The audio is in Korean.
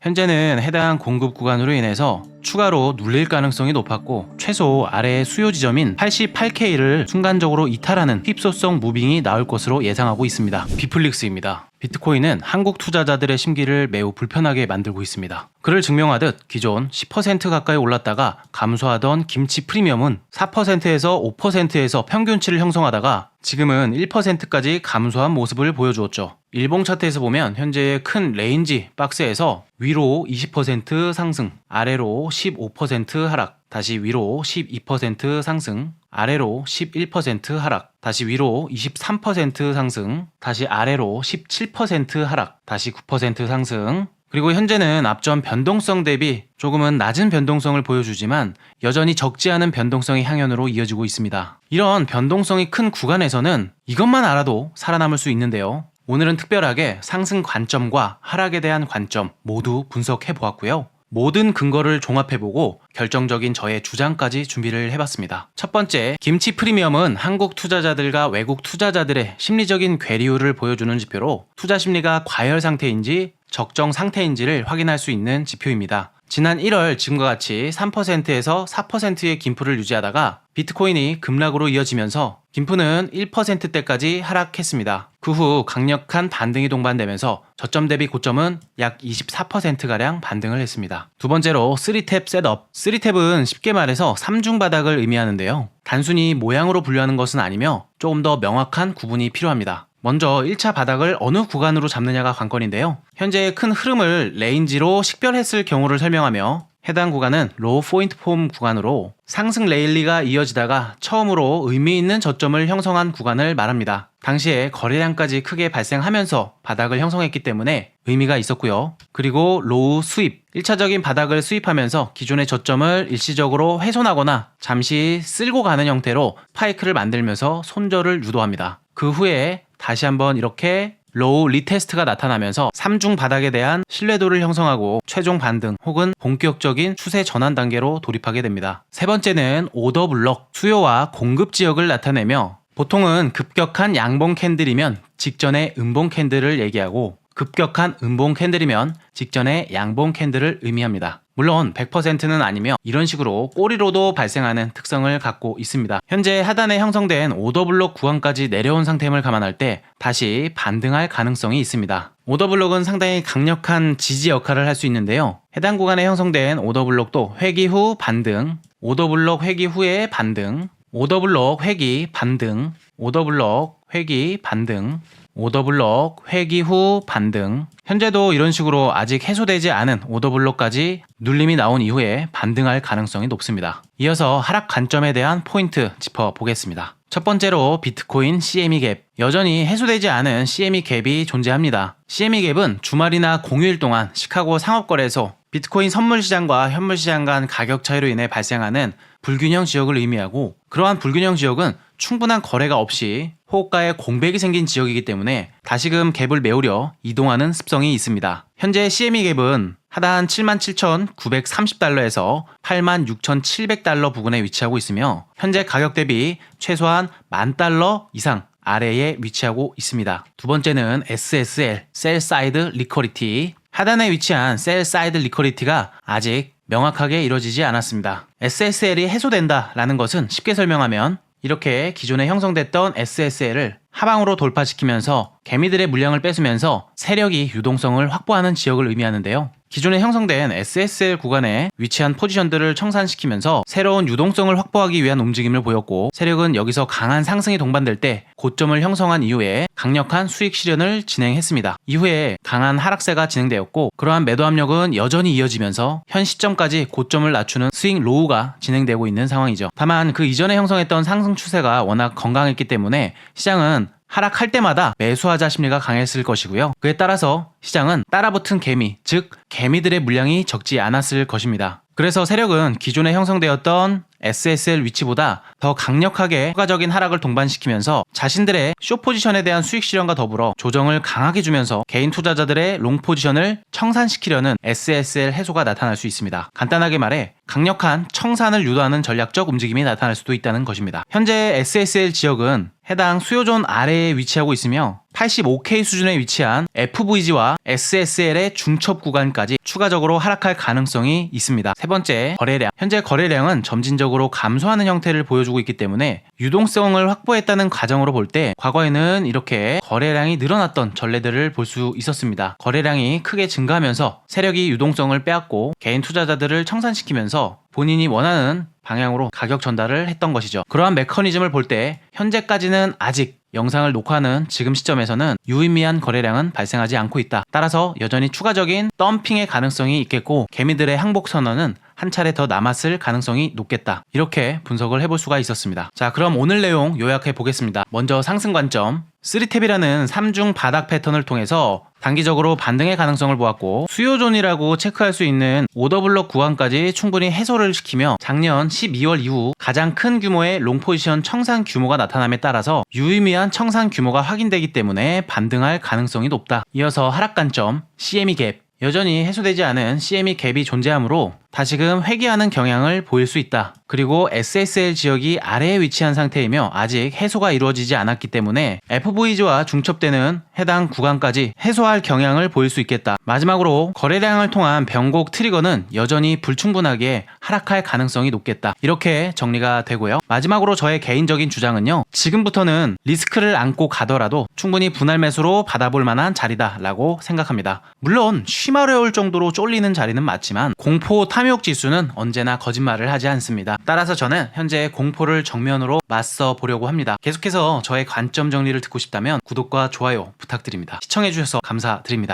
현재는 해당 공급 구간으로 인해서 추가로 눌릴 가능성이 높았고 최소 아래의 수요 지점인 88K를 순간적으로 이탈하는 휩소성 무빙이 나올 것으로 예상하고 있습니다. 비플릭스입니다. 비트코인은 한국 투자자들의 심기를 매우 불편하게 만들고 있습니다. 그를 증명하듯 기존 10% 가까이 올랐다가 감소하던 김치 프리미엄은 4%에서 5%에서 평균치를 형성하다가 지금은 1%까지 감소한 모습을 보여주었죠. 일봉 차트에서 보면 현재의 큰 레인지 박스에서 위로 20% 상승, 아래로 15% 하락, 다시 위로 12% 상승, 아래로 11% 하락, 다시 위로 23% 상승, 다시 아래로 17% 하락, 다시 9% 상승. 그리고 현재는 앞전 변동성 대비 조금은 낮은 변동성을 보여주지만 여전히 적지 않은 변동성의 향연으로 이어지고 있습니다. 이런 변동성이 큰 구간에서는 이것만 알아도 살아남을 수 있는데요. 오늘은 특별하게 상승 관점과 하락에 대한 관점 모두 분석해 보았고요. 모든 근거를 종합해보고 결정적인 저의 주장까지 준비를 해봤습니다. 첫 번째, 김치 프리미엄은 한국 투자자들과 외국 투자자들의 심리적인 괴리율을 보여주는 지표로 투자 심리가 과열 상태인지 적정 상태인지를 확인할 수 있는 지표입니다. 지난 1월 지금과 같이 3%에서 4%의 김프를 유지하다가 비트코인이 급락으로 이어지면서 김프는 1%대까지 하락했습니다. 그 후 강력한 반등이 동반되면서 저점 대비 고점은 약 24%가량 반등을 했습니다. 두 번째로 3탭 셋업. 3탭은 쉽게 말해서 3중 바닥을 의미하는데요. 단순히 모양으로 분류하는 것은 아니며 조금 더 명확한 구분이 필요합니다. 먼저 1차 바닥을 어느 구간으로 잡느냐가 관건인데요. 현재의 큰 흐름을 레인지로 식별했을 경우를 설명하며 해당 구간은 로우 포인트 폼 구간으로 상승 레일리가 이어지다가 처음으로 의미 있는 저점을 형성한 구간을 말합니다. 당시에 거래량까지 크게 발생하면서 바닥을 형성했기 때문에 의미가 있었고요. 그리고 로우 수입, 1차적인 바닥을 수입하면서 기존의 저점을 일시적으로 훼손하거나 잠시 쓸고 가는 형태로 스파이크를 만들면서 손절을 유도합니다. 그 후에 다시 한번 이렇게 로우 리테스트가 나타나면서 3중 바닥에 대한 신뢰도를 형성하고 최종 반등 혹은 본격적인 추세 전환 단계로 돌입하게 됩니다. 세 번째는 오더 블록, 수요와 공급 지역을 나타내며 보통은 급격한 양봉 캔들이면 직전의 음봉 캔들을 얘기하고 급격한 음봉 캔들이면 직전의 양봉 캔들을 의미합니다. 물론 100%는 아니며 이런 식으로 꼬리로도 발생하는 특성을 갖고 있습니다. 현재 하단에 형성된 오더블록 구간까지 내려온 상태임을 감안할 때 다시 반등할 가능성이 있습니다. 오더블록은 상당히 강력한 지지 역할을 할 수 있는데요. 해당 구간에 형성된 오더블록도 회귀 후 반등, 오더블록 회귀 후에 반등, 오더블록 회귀 반등, 오더블록 회귀 반등, 오더블록 회귀 후 반등. 현재도 이런 식으로 아직 해소되지 않은 오더블록까지 눌림이 나온 이후에 반등할 가능성이 높습니다. 이어서 하락 관점에 대한 포인트 짚어보겠습니다. 첫 번째로 비트코인 CME 갭. 여전히 해소되지 않은 CME 갭이 존재합니다. CME 갭은 주말이나 공휴일 동안 시카고 상업거래소 비트코인 선물시장과 현물시장 간 가격 차이로 인해 발생하는 불균형 지역을 의미하고 그러한 불균형 지역은 충분한 거래가 없이 호가에 공백이 생긴 지역이기 때문에 다시금 갭을 메우려 이동하는 습성이 있습니다. 현재 CME 갭은 하단 77,930달러에서 86,700달러 부근에 위치하고 있으며 현재 가격 대비 최소한 10,000달러 이상 아래에 위치하고 있습니다. 두 번째는 SSL, Sell Side Liquidity. 하단에 위치한 Sell Side Liquidity가 아직 명확하게 이루어지지 않았습니다. SSL이 해소된다라는 것은 쉽게 설명하면 이렇게 기존에 형성됐던 SSL을 하방으로 돌파시키면서 개미들의 물량을 뺏으면서 세력이 유동성을 확보하는 지역을 의미하는데요. 기존에 형성된 SSL 구간에 위치한 포지션들을 청산시키면서 새로운 유동성을 확보하기 위한 움직임을 보였고 세력은 여기서 강한 상승이 동반될 때 고점을 형성한 이후에 강력한 수익 실현을 진행했습니다. 이후에 강한 하락세가 진행되었고 그러한 매도 압력은 여전히 이어지면서 현 시점까지 고점을 낮추는 스윙 로우가 진행되고 있는 상황이죠. 다만 그 이전에 형성했던 상승 추세가 워낙 건강했기 때문에 시장은 하락할 때마다 매수하자 심리가 강했을 것이고요. 그에 따라서 시장은 따라붙은 개미, 즉 개미들의 물량이 적지 않았을 것입니다. 그래서 세력은 기존에 형성되었던 SSL 위치보다 더 강력하게 추가적인 하락을 동반시키면서 자신들의 숏 포지션에 대한 수익 실현과 더불어 조정을 강하게 주면서 개인 투자자들의 롱 포지션을 청산시키려는 SSL 해소가 나타날 수 있습니다. 간단하게 말해 강력한 청산을 유도하는 전략적 움직임이 나타날 수도 있다는 것입니다. 현재 SSL 지역은 해당 수요존 아래에 위치하고 있으며 85K 수준에 위치한 FVG와 SSL의 중첩 구간까지 추가적으로 하락할 가능성이 있습니다. 세 번째, 거래량. 현재 거래량은 점진적으로 감소하는 형태를 보여주고 있기 때문에 유동성을 확보했다는 가정으로 볼 때 과거에는 이렇게 거래량이 늘어났던 전례들을 볼 수 있었습니다. 거래량이 크게 증가하면서 세력이 유동성을 빼앗고 개인 투자자들을 청산시키면서 본인이 원하는 방향으로 가격 전달을 했던 것이죠. 그러한 메커니즘을 볼 때 현재까지는 아직 영상을 녹화하는 지금 시점에서는 유의미한 거래량은 발생하지 않고 있다. 따라서 여전히 추가적인 덤핑의 가능성이 있겠고 개미들의 항복 선언은 한 차례 더 남았을 가능성이 높겠다. 이렇게 분석을 해볼 수가 있었습니다. 자, 그럼 오늘 내용 요약해 보겠습니다. 먼저 상승 관점. 3탭이라는 3중 바닥 패턴을 통해서 단기적으로 반등의 가능성을 보았고 수요존이라고 체크할 수 있는 오더블럭 구간까지 충분히 해소를 시키며 작년 12월 이후 가장 큰 규모의 롱포지션 청산 규모가 나타남에 따라서 유의미한 청산 규모가 확인되기 때문에 반등할 가능성이 높다. 이어서 하락 관점 CME 갭. 여전히 해소되지 않은 CME 갭이 존재하므로 다시금 회귀하는 경향을 보일 수 있다. 그리고 SSL 지역이 아래에 위치한 상태이며 아직 해소가 이루어지지 않았기 때문에 FVG와 중첩되는 해당 구간까지 해소할 경향을 보일 수 있겠다. 마지막으로 거래량을 통한 변곡 트리거는 여전히 불충분하게 하락할 가능성이 높겠다. 이렇게 정리가 되고요. 마지막으로 저의 개인적인 주장은요. 지금부터는 리스크를 안고 가더라도 충분히 분할 매수로 받아볼 만한 자리다 라고 생각합니다. 물론 쉬마려울 정도로 쫄리는 자리는 맞지만 공포 탐욕 지수는 언제나 거짓말을 하지 않습니다. 따라서 저는 현재 공포를 정면으로 맞서 보려고 합니다. 계속해서 저의 관점 정리를 듣고 싶다면 구독과 좋아요 부탁드립니다. 시청해주셔서 감사드립니다.